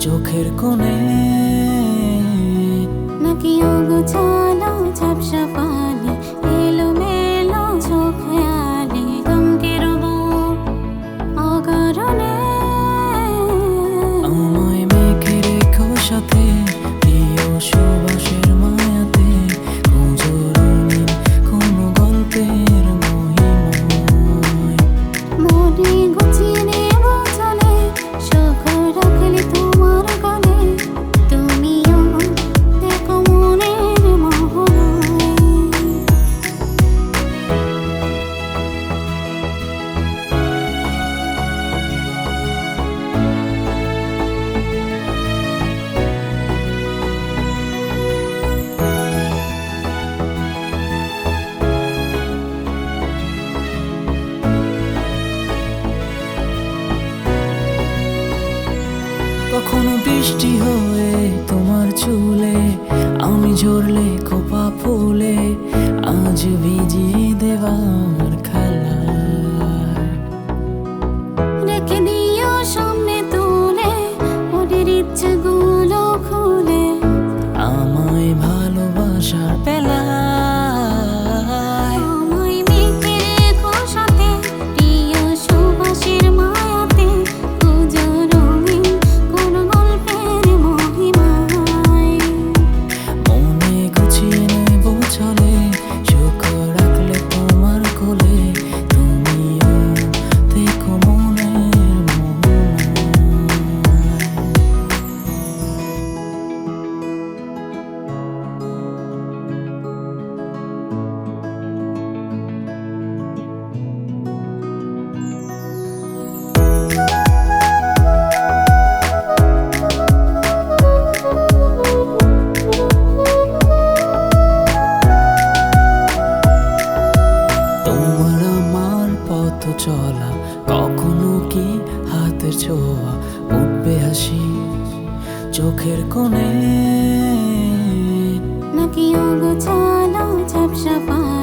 চোখের কোণে নাকি অগোছালো ঝাপসা পানি এলোমেলো চোখে আলি গমকে রবো অকারণে আমায় মেখে রেখো সাথে প্রিয় সুবাসের মায়াতে খুঁজো রঙিন কোনো গল্পের মহিমায় মনে গুছিয়ে নেব চলে সুখ রাখলে তোমার গলে তুমিও দেখো মনের মোহনায় কখনো বৃষ্টি হয়ে তোমার চুলে আমি ঝরলে খোপা ফুলে আজ ভিজিয়ে দেওয়ার খেলা রেখে দিও সামনে তুলে ওদের ইচ্ছেগুলো খুলে আমায় ভালোবাসার পেলায় আমায় মেখে রেখো সাথে প্রিয় সুবাসের মায়াতে খুঁজো রঙিন কোন গল্পের মহিমায় মনে গুছিয়ে নেব চলে সুখ রাখলে তোমার কোলে তুমিও দেখো মনের মোহনায় তোমার আমার পথ চলা কখনো কি হাতের ছোঁয়া উঠবে হাসি চোখের কোণে নাকি অগোছালো ঝাপসা পানি